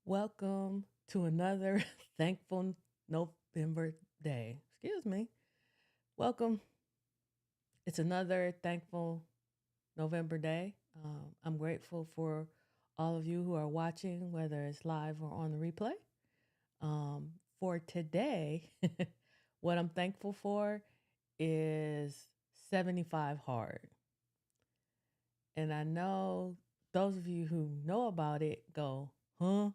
Welcome to another thankful November day. Excuse me. Welcome. It's another thankful November day. I'm grateful for all of you who are watching, whether it's live or on the replay. For today, what I'm thankful for is 75 hard. And I know those of you who know about it go, huh?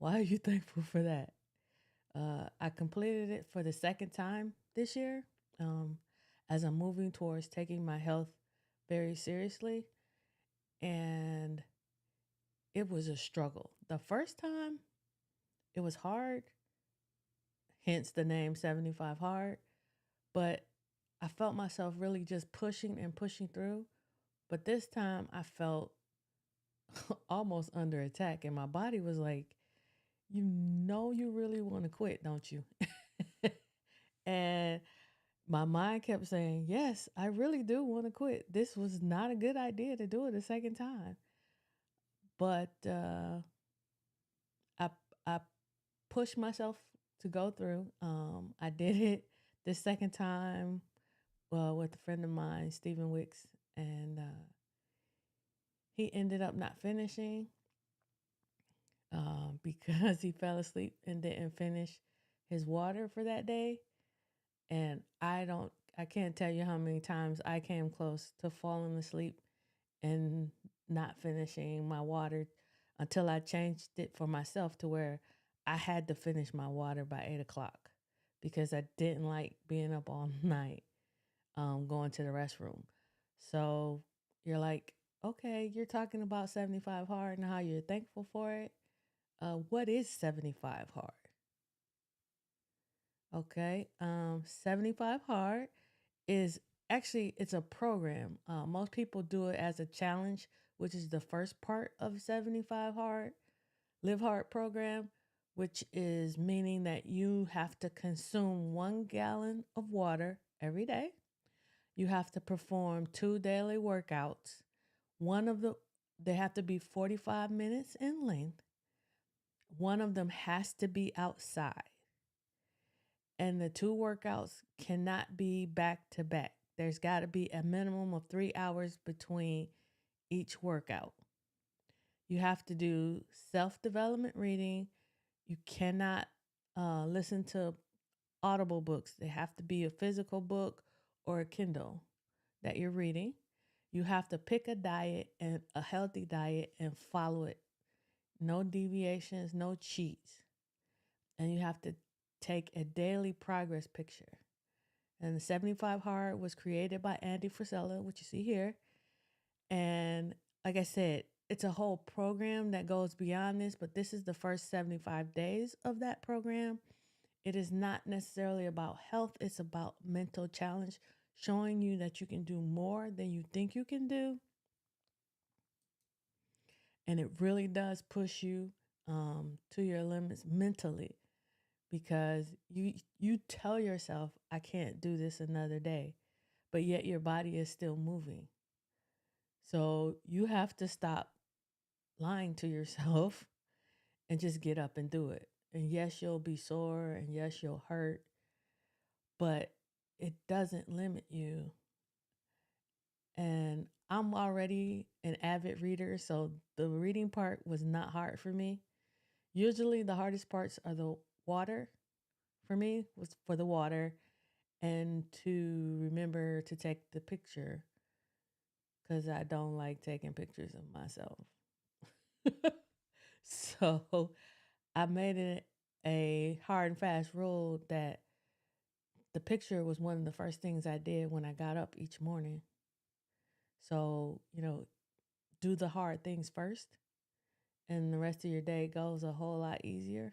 Why are you thankful for that? I completed it for the second time this year um, as I'm moving towards taking my health very seriously. And it was a struggle. The first time, it was hard, hence the name 75 Hard. But I felt myself really just pushing and pushing through. But this time, I felt almost under attack. And my body was like, you really want to quit, don't you? And my mind kept saying, yes, I really do want to quit. This was not a good idea to do it a second time. But I, I pushed myself to go through. I did it the second time with a friend of mine, Stephen Wicks, and he ended up not finishing because he fell asleep and didn't finish his water for that day. And I can't tell you how many times I came close to falling asleep and not finishing my water until I changed it for myself to where I had to finish my water by 8 o'clock because I didn't like being up all night going to the restroom. So you're like, okay, you're talking about 75 hard and how you're thankful for it. What is 75 hard? Okay. 75 hard is actually it's a program. Most people do it as a challenge, which is the first part of 75 hard live hard program, which is meaning that you have to consume 1 gallon of water every day. You have to perform 2 daily workouts. One of the They have to be 45 minutes in length. One of them has to be outside. And the two workouts cannot be back to back. There's got to be a minimum of 3 hours between each workout. You have to do self development reading. You cannot listen to audible books, they have to be a physical book or a Kindle that you're reading. You have to pick a diet and a healthy diet and follow it. No deviations, no cheats. And you have to take a daily progress picture. And the 75 Hard was created by Andy Frisella, which you see here. And like I said, it's a whole program that goes beyond this, but this is the first 75 days of that program. It is not necessarily about health, it's about mental challenge, showing you that you can do more than you think you can do. And it really does push you to your limits mentally because you tell yourself, I can't do this another day, but yet your body is still moving. So you have to stop lying to yourself and just get up and do it. And yes, you'll be sore and yes, you'll hurt, but it doesn't limit you. And I'm already an avid reader, so the reading part was not hard for me. Usually the hardest parts are the water for me, was for the water and to remember to take the picture because I don't like taking pictures of myself. So I made it a hard and fast rule that the picture was one of the first things I did when I got up each morning. So, do the hard things first, and the rest of your day goes a whole lot easier.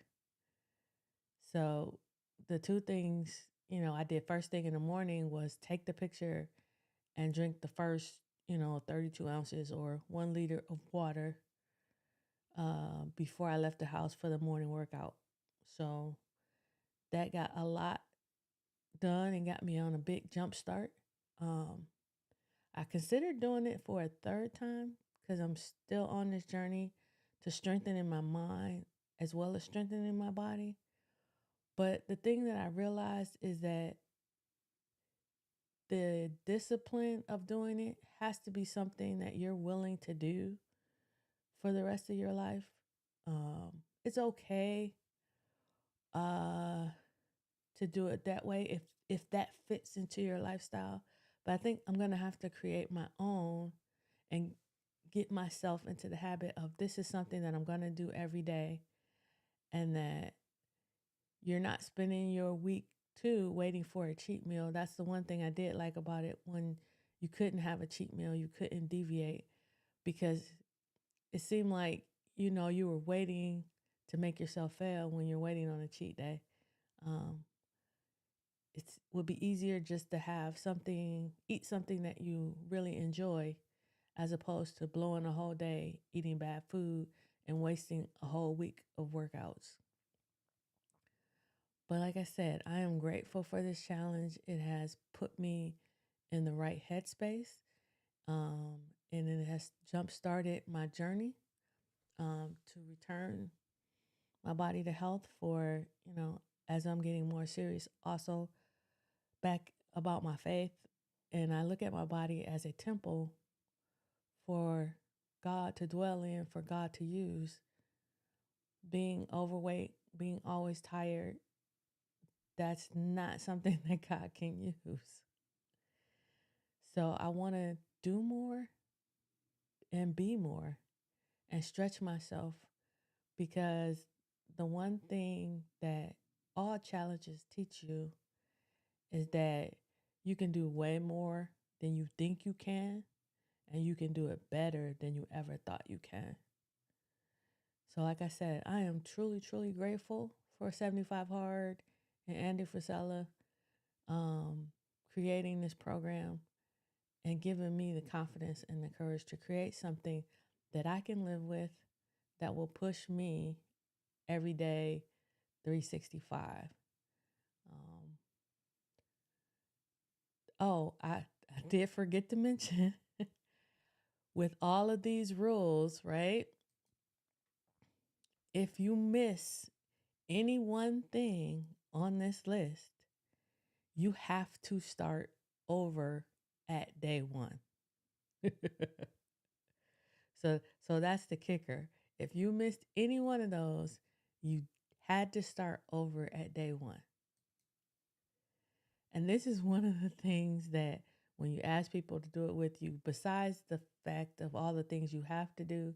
So, the two things, I did first thing in the morning was take the picture and drink the first, 32 ounces or 1 liter of water before I left the house for the morning workout. So, that got a lot done and got me on a big jump start. Um, I considered doing it for a third time because I'm still on this journey to strengthening my mind as well as strengthening my body. But the thing that I realized is that the discipline of doing it has to be something that you're willing to do for the rest of your life. It's okay uh, to do it that way if that fits into your lifestyle. But I think I'm gonna have to create my own and get myself into the habit of this is something that I'm gonna do every day, and that you're not spending your week too waiting for a cheat meal. That's the one thing I did like about it, when you couldn't have a cheat meal, you couldn't deviate, because it seemed like, you were waiting to make yourself fail when you're waiting on a cheat day. Um, it would be easier just to have something, eat something that you really enjoy, as opposed to blowing a whole day eating bad food and wasting a whole week of workouts. But like I said, I am grateful for this challenge. It has put me in the right headspace, um, and it has jump started my journey to return my body to health for, as I'm getting more serious also back about my faith. And I look at my body as a temple for God to dwell in, for God to use. Being overweight, being always tired, that's not something that God can use. So I want to do more and be more and stretch myself, because the one thing that all challenges teach you is that you can do way more than you think you can, and you can do it better than you ever thought you can. So, like I said, I am truly, truly grateful for 75 Hard and Andy Frisella um, creating this program and giving me the confidence and the courage to create something that I can live with, that will push me every day 365. Um, I did forget to mention with all of these rules, right? If you miss any one thing on this list, you have to start over at day one. So that's the kicker. If you missed any one of those, you had to start over at day one. And this is one of the things that when you ask people to do it with you, besides the fact of all the things you have to do,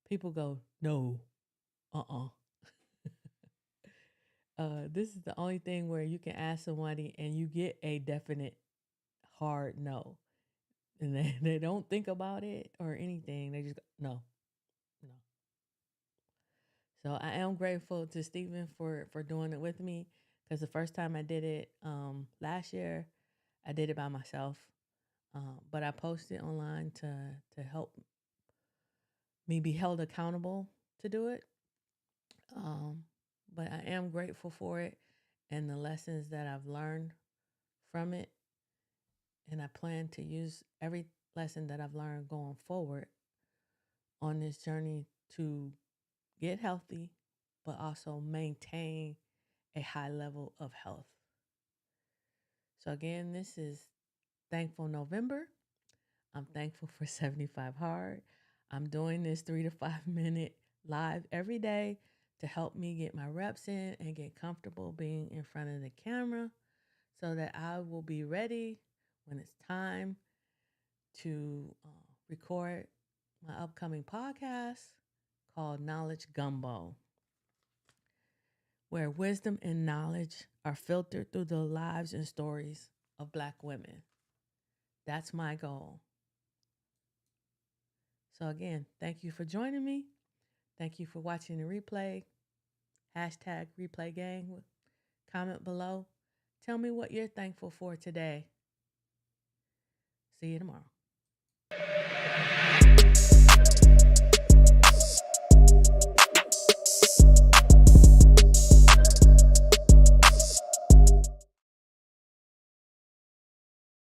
people go, no, uh-uh. This is the only thing where you can ask somebody and you get a definite hard no. And they don't think about it or anything. They just go, no, no. So I am grateful to Stephen for doing it with me, because the first time I did it last year, I did it by myself. But I posted online to help me be held accountable to do it. Um, but I am grateful for it and the lessons that I've learned from it. And I plan to use every lesson that I've learned going forward on this journey to get healthy, but also maintain a high level of health. So, again, this is Thankful November. I'm thankful for 75 Hard. I'm doing this 3 to 5 minute live every day to help me get my reps in and get comfortable being in front of the camera, so that I will be ready when it's time to record my upcoming podcast called Knowledge Gumbo, where wisdom and knowledge are filtered through the lives and stories of Black women. That's my goal. So, again, thank you for joining me. Thank you for watching the replay. Hashtag replay gang. Comment below. Tell me what you're thankful for today. See you tomorrow.